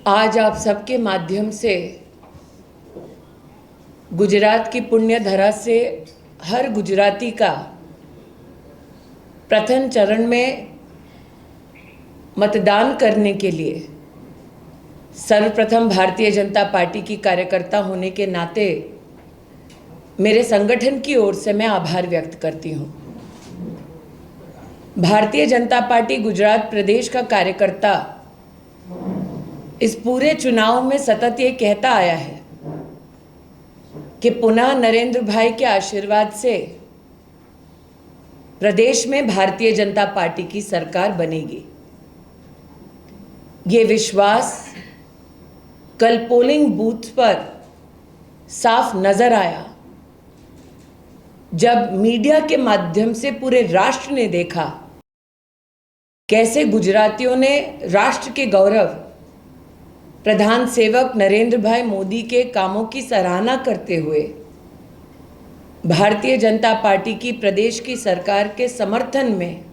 आज आप सबके माध्यम से गुजरात की पुण्य धरा से हर गुजराती का प्रथम चरण में मतदान करने के लिए सर्वप्रथम भारतीय जनता पार्टी की कार्यकर्ता होने के नाते मेरे संगठन की ओर से मैं आभार व्यक्त करती हूँ। भारतीय जनता पार्टी गुजरात प्रदेश का कार्यकर्ता इस पूरे चुनाव में सतत ये कहता आया है कि पुनः नरेंद्र भाई के आशीर्वाद से प्रदेश में भारतीय जनता पार्टी की सरकार बनेगी। ये विश्वास कल पोलिंग बूथ पर साफ नजर आया जब मीडिया के माध्यम से पूरे राष्ट्र ने देखा कैसे गुजरातियों ने राष्ट्र के गौरव प्रधान सेवक नरेंद्र भाई मोदी के कामों की सराहना करते हुए भारतीय जनता पार्टी की प्रदेश की सरकार के समर्थन में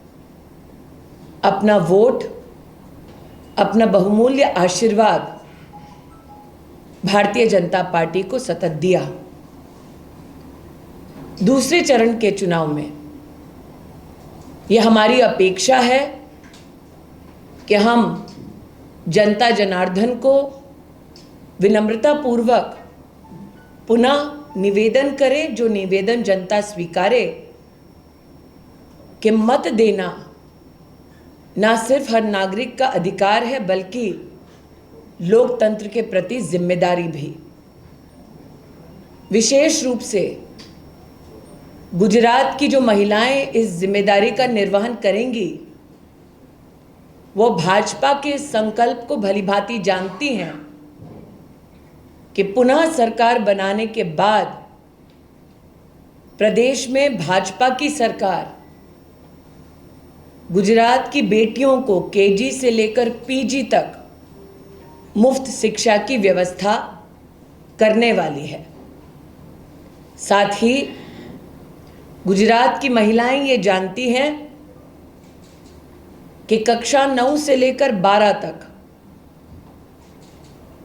अपना वोट, अपना बहुमूल्य आशीर्वाद भारतीय जनता पार्टी को सतत दिया। दूसरे चरण के चुनाव में यह हमारी अपेक्षा है कि हम जनता जनार्दन को विनम्रतापूर्वक पुनः निवेदन करें, जो निवेदन जनता स्वीकारे कि मत देना ना सिर्फ हर नागरिक का अधिकार है बल्कि लोकतंत्र के प्रति जिम्मेदारी भी। विशेष रूप से गुजरात की जो महिलाएं इस जिम्मेदारी का निर्वहन करेंगी वो भाजपा के संकल्प को भलीभांति जानती हैं कि पुनः सरकार बनाने के बाद प्रदेश में भाजपा की सरकार गुजरात की बेटियों को केजी से लेकर पीजी तक मुफ्त शिक्षा की व्यवस्था करने वाली है। साथ ही गुजरात की महिलाएं ये जानती हैं कि कक्षा 9 से लेकर 12 तक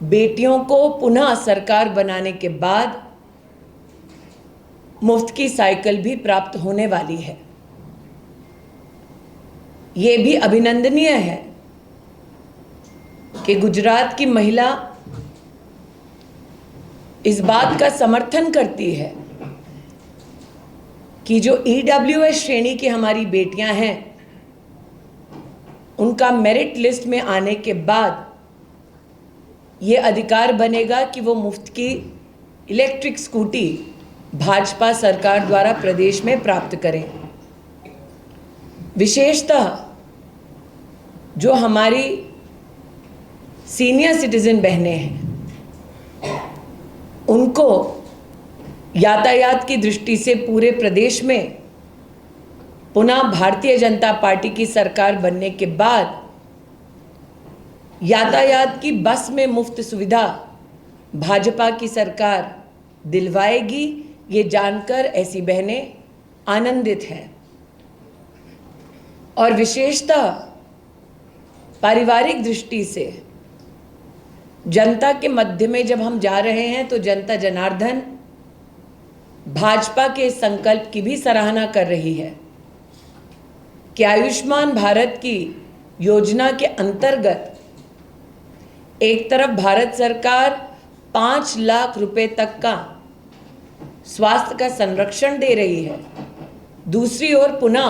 बेटियों को पुनः सरकार बनाने के बाद मुफ्त की साइकिल भी प्राप्त होने वाली है। ये भी अभिनंदनीय है कि गुजरात की महिला इस बात का समर्थन करती है कि जो ईडब्ल्यूएस श्रेणी की हमारी बेटियां हैं उनका मेरिट लिस्ट में आने के बाद ये अधिकार बनेगा कि वो मुफ्त की इलेक्ट्रिक स्कूटी भाजपा सरकार द्वारा प्रदेश में प्राप्त करें। विशेषतः जो हमारी सीनियर सिटीजन बहनें हैं उनको यातायात की दृष्टि से पूरे प्रदेश में पुनः भारतीय जनता पार्टी की सरकार बनने के बाद यातायात की बस में मुफ्त सुविधा भाजपा की सरकार दिलवाएगी। ये जानकर ऐसी बहनें आनंदित हैं। और विशेषतः पारिवारिक दृष्टि से जनता के मध्य में जब हम जा रहे हैं तो जनता जनार्दन भाजपा के संकल्प की भी सराहना कर रही है कि आयुष्मान भारत की योजना के अंतर्गत एक तरफ भारत सरकार 5 लाख रुपए तक का स्वास्थ्य का संरक्षण दे रही है, दूसरी ओर पुनः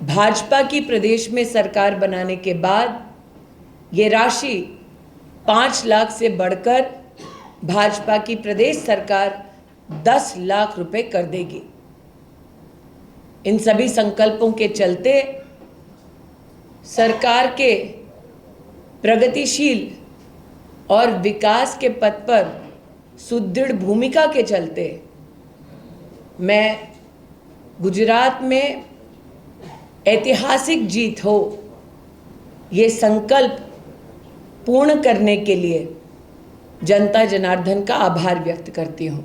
भाजपा की प्रदेश में सरकार बनाने के बाद ये राशि 5 लाख से बढ़कर भाजपा की प्रदेश सरकार 10 लाख रुपए कर देगी। इन सभी संकल्पों के चलते सरकार के प्रगतिशील और विकास के पथ पर सुदृढ़ भूमिका के चलते मैं गुजरात में ऐतिहासिक जीत हो ये संकल्प पूर्ण करने के लिए जनता जनार्दन का आभार व्यक्त करती हूँ।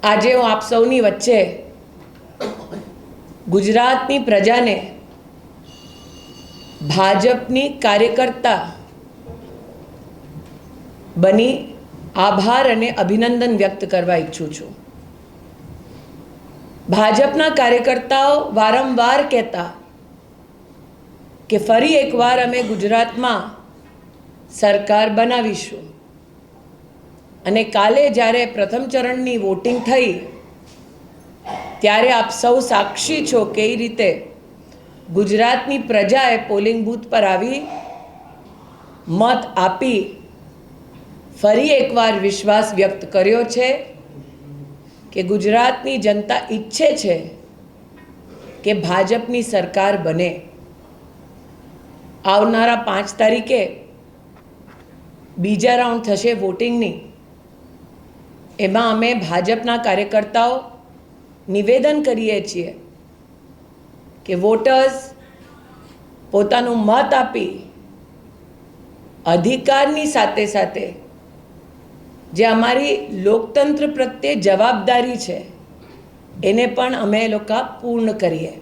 આજે હું આપ સૌની વચ્ચે ગુજરાતની પ્રજાને ભાજપની કાર્યકર્તા બની આભાર અને અભિનંદન વ્યક્ત કરવા ઈચ્છું છું. ભાજપના કાર્યકર્તાઓ વારંવાર કહેતા કે ફરી એકવાર અમે ગુજરાતમાં સરકાર બનાવીશું, અને કાલે જ્યારે પ્રથમ ચરણની વોટિંગ થઈ ત્યારે આપ સૌ સાક્ષી છો કઈ રીતે ગુજરાતની પ્રજાએ પોલિંગ બૂથ પર આવી મત આપી ફરી એકવાર વિશ્વાસ વ્યક્ત કર્યો છે કે ગુજરાતની જનતા ઈચ્છે છે કે ભાજપની સરકાર બને. આવનારા 5 તારીખે બીજા રાઉન્ડ થશે વોટિંગની. એમાં અમે ભાજપના કાર્યકર્તાઓ નિવેદન કરીએ છીએ કે વોટર્સ પોતાનું મત આપી અધિકારની સાથે સાથે જે અમારી લોકતંત્ર પ્રત્યે જવાબદારી છે એને પણ અમે લોકો પૂર્ણ કરીએ.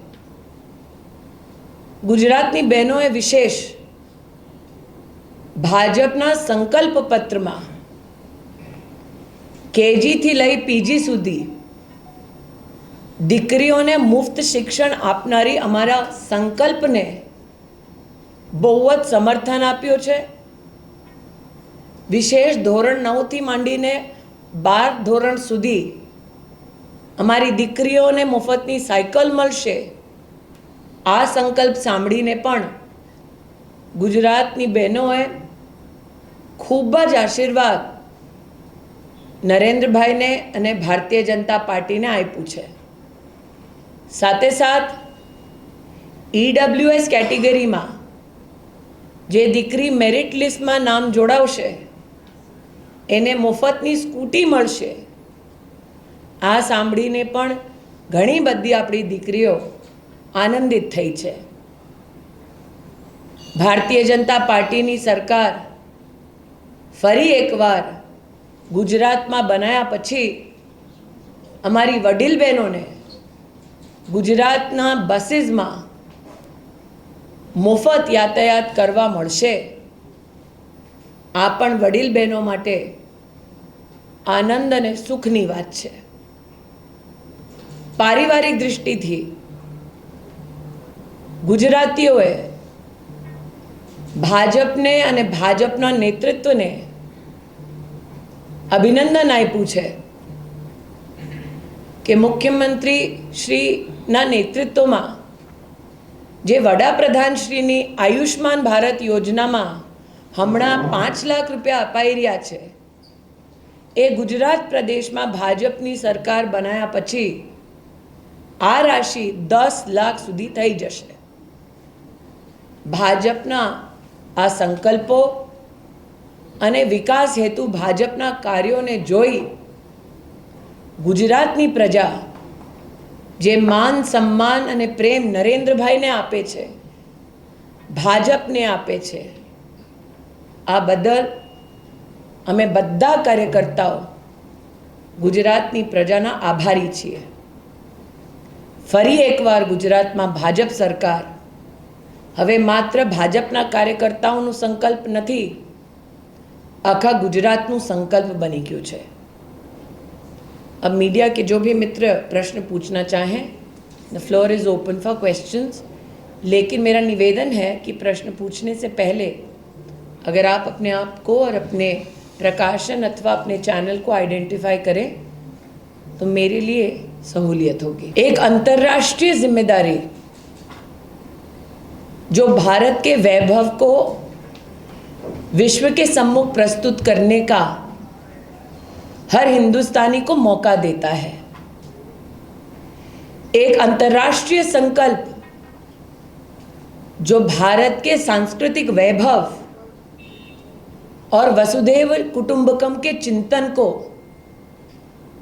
ગુજરાતની બહેનોએ વિશેષ ભાજપના સંકલ્પ પત્રમાં કેજીથી લઈ પીજી સુધી દીકરીઓને મુફ્ત શિક્ષણ આપનારી અમારા સંકલ્પને બહુ જ સમર્થન આપ્યો છે. વિશેષ ધોરણ 9થી માંડીને 12 ધોરણ સુધી અમારી દીકરીઓને મફતની સાયકલ મળશે. આ સંકલ્પ સાંભળીને પણ ગુજરાતની બહેનોએ ખૂબ જ આશીર્વાદ નરેન્દ્રભાઈને અને ભારતીય જનતા પાર્ટીને આપ્યું છે. સાથે સાથ EWS કેટેગરીમાં જે દીકરી મેરિટ લિસ્ટમાં નામ જોડાવશે એને મફતની સ્કૂટી મળશે. આ સાંભળીને પણ ઘણી બધી આપણી દીકરીઓ આનંદિત થઈ છે. ભારતીય જનતા પાર્ટીની સરકાર ફરી એકવાર ગુજરાતમાં બનાયા પછી અમારી વડીલ બહેનોને ગુજરાતના બસીસમાં મફત યાતાયાત કરવા મળશે. આ પણ વડીલ બહેનો માટે આનંદ અને સુખની વાત છે. પારિવારિક દૃષ્ટિથી ગુજરાતીઓએ ભાજપને અને ભાજપના નેતૃત્વને અભિનંદન આપ્યું છે કે મુખ્યમંત્રી શ્રીના નેતૃત્વમાં જે વડાપ્રધાન શ્રીની આયુષ્માન ભારત યોજનામાં હમણાં 5 લાખ રૂપિયા અપાઈ રહ્યા છે એ ગુજરાત પ્રદેશમાં ભાજપની સરકાર બનાવ્યા પછી આ રાશિ 10 લાખ સુધી થઈ જશે. ભાજપના આ સંકલ્પો અને વિકાસ હેતુ ભાજપના કાર્યોને જોઈ ગુજરાતની પ્રજા જે માન સન્માન અને પ્રેમ નરેન્દ્રભાઈને આપે છે, ભાજપને આપે છે, આ બદલ અમે બધા કાર્યકર્તાઓ ગુજરાતની પ્રજાના આભારી છીએ. ફરી એકવાર ગુજરાતમાં ભાજપ સરકાર હવે માત્ર ભાજપના કાર્યકર્તાઓનું સંકલ્પ નથી, आखा गुजरात नु संकल्प बनी गયું છે. अब मीडिया के जो भी मित्र प्रश्न पूछना चाहें, the floor is open for questions. लेकिन मेरा निवेदन है कि प्रश्न पूछने से पहले अगर आप अपने आप को और अपने प्रकाशन अथवा अपने चैनल को आइडेंटिफाई करें तो मेरे लिए सहूलियत होगी. एक अंतर्राष्ट्रीय जिम्मेदारी जो भारत के वैभव को विश्व के सम्मुख प्रस्तुत करने का हर हिंदुस्तानी को मौका देता है. एक अंतर्राष्ट्रीय संकल्प जो भारत के सांस्कृतिक वैभव और वसुधैव कुटुंबकम के चिंतन को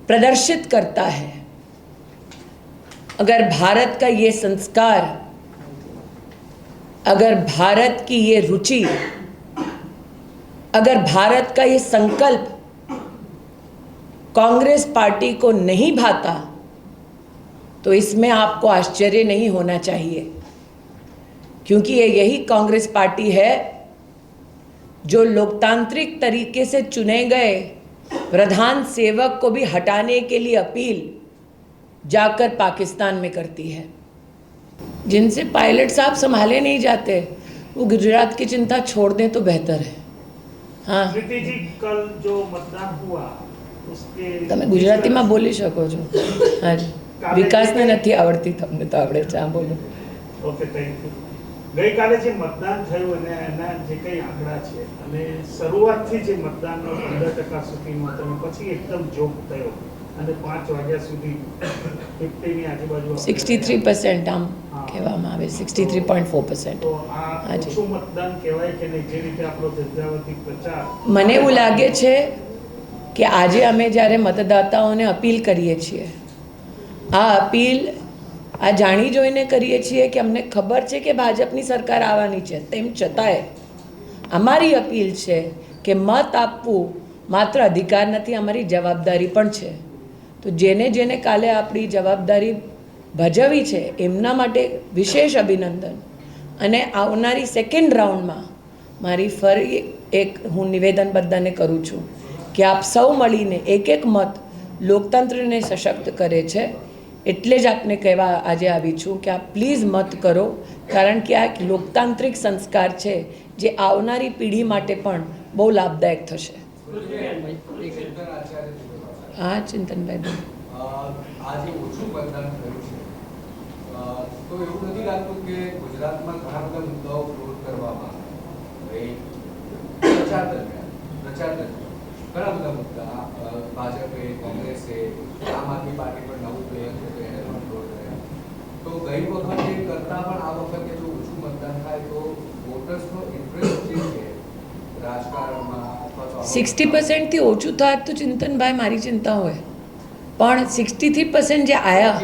प्रदर्शित करता है. अगर भारत का ये संस्कार, अगर भारत की ये रुचि, अगर भारत का ये संकल्प कांग्रेस पार्टी को नहीं भाता तो इसमें आपको आश्चर्य नहीं होना चाहिए. क्योंकि ये यही कांग्रेस पार्टी है जो लोकतांत्रिक तरीके से चुने गए प्रधान सेवक को भी हटाने के लिए अपील जाकर पाकिस्तान में करती है। जिनसे पायलट साहब संभाले नहीं जाते वो गुजरात की चिंता छोड़ दें तो बेहतर है। हाँ प्रीति जी, कल जो मतदान हुआ उसके તમે ગુજરાતીમાં બોલી શકો છો? હા જી, વિકાસને નથી આવડતી, તમને તો આવડે છે, હા બોલો. Okay, thank you. ગઈકાલે જે મતદાન થયું અને એના જે કંઈ આંકડા છે અને શરૂઆતથી જે મતદાનનો 15% સુધીનો હતો અને પછી એકદમ જોક થયો અને 5 વાગ્યા સુધી 50ની આજુબાજુ 63% આમ કહેવામાં આવે, 63.4%. તો આ ઓછું મતદાન કહેવાય કે નહીં? જે રીતે આપણો જનજાગૃતિ પ્રચાર, મને એવું લાગે છે કે આજે અમે જ્યારે મતદાતાઓને અપીલ કરીએ છીએ, આ અપીલ આ જાણી જોઈને કરીએ છીએ કે અમને ખબર છે કે ભાજપની સરકાર આવવાની છે, તેમ છતાંય અમારી અપીલ છે કે મત આપવું માત્ર અધિકાર નથી, અમારી જવાબદારી પણ છે. તો જેને જેને કાલે આપણી જવાબદારી ભજવી છે એમના માટે વિશેષ અભિનંદન. અને આવનારી સેકન્ડ રાઉન્ડમાં મારી ફરી એક હું નિવેદન બધાને કરું છું કે આપ સૌ મળીને એક એક મત લોકતંત્રને સશક્ત કરે છે. એટલે જ આપને કહેવા આજે આવી છું કે આપ પ્લીઝ મત કરો, કારણ કે આ એક લોકતાંત્રિક સંસ્કાર છે જે આવનારી પેઢી માટે પણ બહુ લાભદાયક થશે. હા ચિંતનભાઈ, આજે ઓછું મતદાન થયું છે તો એવું નથી લાગતું કે ગુજરાતમાં ઘણા બધા મુદ્દાઓ ક્લોઝ કરવામાં પ્રચાર દરમિયાન ઘણા બધા મુદ્દા ભાજપે, કોંગ્રેસે, આમ આદમી પાર્ટી પર નવું પ્લેયર છે તો એને પણ ક્લોઝ કર્યા. તો ગઈ વખતે કરતાં પણ આ વખતે જો ઓછું મતદાન થાય તો વોટર્સનો ઇન્ટરેસ્ટ જે છે રાજકારણમાં 60% થી ઓછું થાય તો ચિંતનભાઈ મારી ચિંતા હોય, પણ 63% જે આયા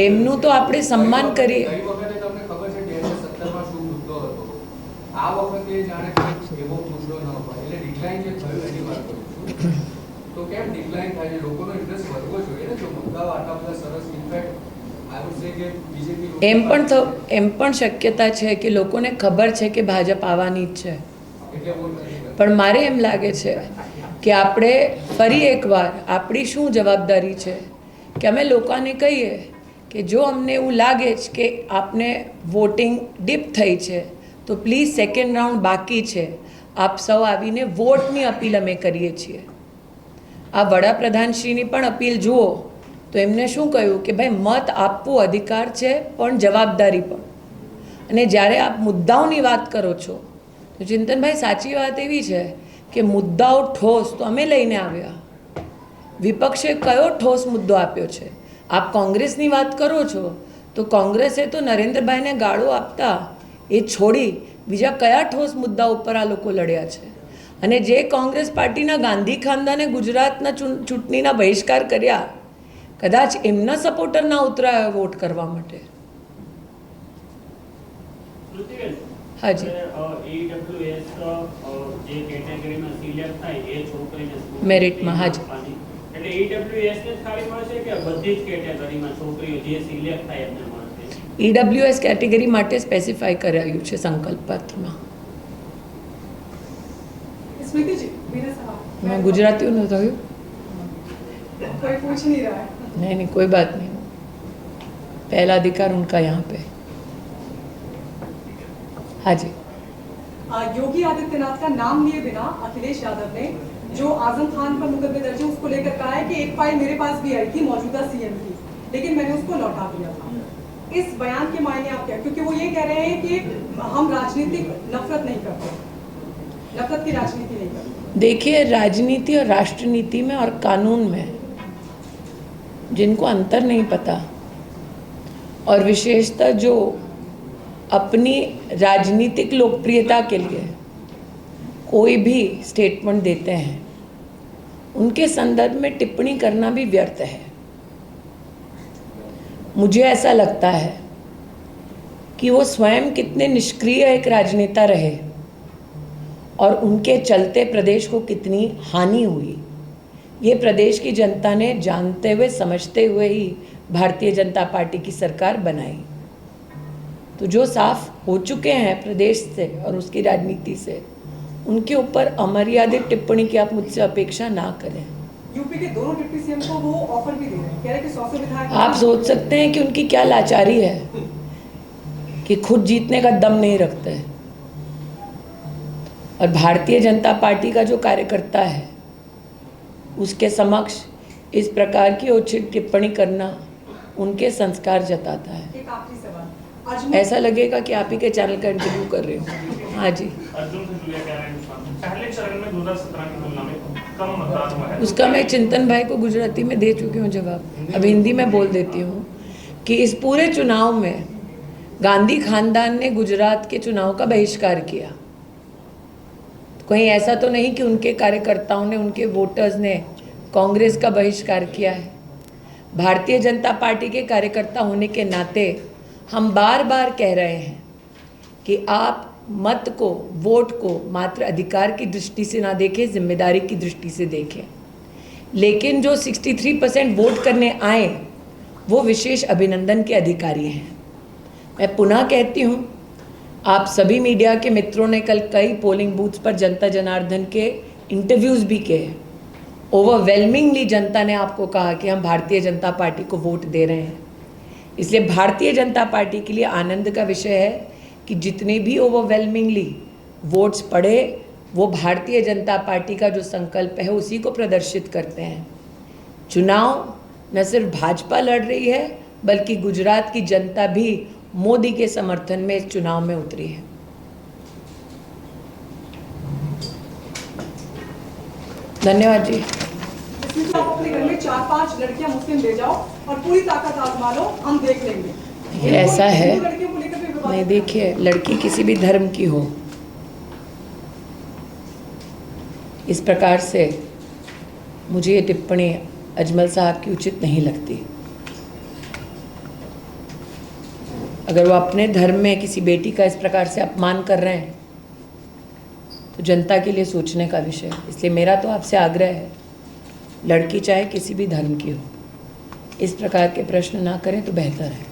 એમનું તો આપણે સન્માન કરીએ. ગઈ વખતે તમને ખબર છે 2017માં શું મુદ્દો હતો, આ વખતે જાણે એવો મુદ્દો ન હોય એટલે ડિક્લાઇન જે થયું એની વાત કરું છું. તો કેમ ડિક્લાઇન થાય છે? લોકોનો ઇન્ટરેસ્ટ વધવો જોઈએ ને, જો મુદ્દાઓ આટલા બધા સરસ, ઇનફેક્ટ આઈ વુડ સે કે બીજેપી એમ પણ શક્યતા છે કે લોકોને ખબર છે કે ભાજપ આવવાની જ છે, એટલે વોટ નથી કરતા. પણ મારે એમ લાગે છે કે આપણે ફરી એકવાર આપણી શું જવાબદારી છે કે અમે લોકોને કહીએ કે જો અમને એવું લાગે છે કે આપને વોટિંગ ડીપ થઈ છે તો પ્લીઝ સેકન્ડ રાઉન્ડ બાકી છે, આપ સૌ આવીને વોટની અપીલ અમે કરીએ છીએ. આ વડાપ્રધાનશ્રીની પણ અપીલ જુઓ તો એમને શું કહ્યું કે ભાઈ મત આપવું અધિકાર છે પણ જવાબદારી પણ. અને જ્યારે આપ મુદ્દાઓની વાત કરો છો તો ચિંતનભાઈ સાચી વાત એવી છે કે મુદ્દાઓ ઠોસ તો અમે લઈને આવ્યા, વિપક્ષે કયો ઠોસ મુદ્દો આપ્યો છે? આપ કોંગ્રેસની વાત કરો છો તો કોંગ્રેસે તો નરેન્દ્રભાઈને ગાળો આપતા એ છોડી બીજા કયા ઠોસ મુદ્દા ઉપર આ લોકો લડ્યા છે? અને જે કોંગ્રેસ પાર્ટીના ગાંધી ખાનદાને ગુજરાતના ચૂંટણીના બહિષ્કાર કર્યા, કદાચ એમના સપોર્ટર ના ઉતરાયા વોટ કરવા માટે. હાજી, મેરિટમાં હાજી, ઈડબ્લ્યુએસ કેટેગરી માટે સ્પેસિફાઈ કરાયું છે સંકલ્પ પત્રમાં. मैं गुजराती हूँ तो कोई पूछ नहीं रहा है. नहीं कोई बात नहीं, पहला अधिकार उनका यहाँ पे. हाँ जी. योगी आदित्यनाथ का नाम लिए बिना अखिलेश यादव ने जो आजम खान पर मुकदमे दर्ज है उसको लेकर कहा है कि एक फाइल मेरे पास भी आई थी मौजूदा सीएम की, लेकिन मैंने उसको लौटा दिया था. इस बयान के मायने आप क्या, क्योंकि वो ये कह रहे हैं कि हम राजनीतिक नफरत नहीं करते, नफरत की राजनीति नहीं करते. देखिए, राजनीति और राष्ट्रनीति में और कानून में जिनको अंतर नहीं पता और विशेषतः जो अपनी राजनीतिक लोकप्रियता के लिए कोई भी स्टेटमेंट देते हैं उनके संदर्भ में टिप्पणी करना भी व्यर्थ है. मुझे ऐसा लगता है कि वो स्वयं कितने निष्क्रिय एक राजनेता रहे और उनके चलते प्रदेश को कितनी हानि हुई, ये प्रदेश की जनता ने जानते हुए समझते हुए ही भारतीय जनता पार्टी की सरकार बनाई. तो जो साफ हो चुके हैं प्रदेश से और उसकी राजनीति से, उनके ऊपर अमर्यादित टिप्पणी की आप मुझसे अपेक्षा ना करें। यूपी के दोनों डिप्टी सीएम को वो ऑफर भी दे रहे हैं, कह रहे हैं कि 100 विधायक। आप सोच सकते हैं कि उनकी क्या लाचारी है कि खुद जीतने का दम नहीं रखते हैं। और भारतीय जनता पार्टी का जो कार्यकर्ता है उसके समक्ष इस प्रकार की उचित टिप्पणी करना उनके संस्कार जताता है। एक आखिरी सवाल, अजमेर ऐसा लगेगा कि आप ही के चैनल का इंटरव्यू कर रहे हो। हाँ जी, अर्जुन से जुड़े कह रहे हैं पहले चरण में 2017 की तुलना में कम मतदान हुआ है। उसका मैं चिंतन भाई को गुजराती में दे चुकी हूँ जवाब, अब हिंदी में बोल देती हूँ कि इस पूरे चुनाव में गांधी खानदान ने गुजरात के चुनाव का बहिष्कार किया। कहीं ऐसा तो नहीं कि उनके कार्यकर्ताओं ने, उनके वोटर्स ने कांग्रेस का बहिष्कार किया है। भारतीय जनता पार्टी के कार्यकर्ता होने के नाते हम बार बार कह रहे हैं कि आप मत को, वोट को मात्र अधिकार की दृष्टि से ना देखें, जिम्मेदारी की दृष्टि से देखें। लेकिन जो 63% वोट करने आए वो विशेष अभिनंदन के अधिकारी हैं। मैं पुनः कहती हूँ, आप सभी मीडिया के मित्रों ने कल कई पोलिंग बूथ्स पर जनता जनार्दन के इंटरव्यूज़ भी किए। ओवरवेलमिंगली जनता ने आपको कहा कि हम भारतीय जनता पार्टी को वोट दे रहे हैं। इसलिए भारतीय जनता पार्टी के लिए आनंद का विषय है कि जितने भी ओवरवेलमिंगली वोट्स पड़े वो भारतीय जनता पार्टी का जो संकल्प है उसी को प्रदर्शित करते हैं। चुनाव न सिर्फ भाजपा लड़ रही है बल्कि गुजरात की जनता भी मोदी के समर्थन में इस चुनाव में उतरी है। धन्यवाद जी। इसमें तो आप अपने घर में 4-5 लड़कियां मुस्लिम ले जाओ और पूरी ताकत आजमा लो, हम देख लेंगे। ऐसा है लड़कियों को लेकर भी विवाद नहीं, देखिए, लड़की किसी भी धर्म की हो, इस प्रकार से मुझे ये टिप्पणी अजमल साहब की उचित नहीं लगती। अगर वो अपने धर्म में किसी बेटी का इस प्रकार से अपमान कर रहे हैं तो जनता के लिए सोचने का विषय है। इसलिए मेरा तो आपसे आग्रह है, लड़की चाहे किसी भी धर्म की हो, इस प्रकार के प्रश्न ना करें तो बेहतर है।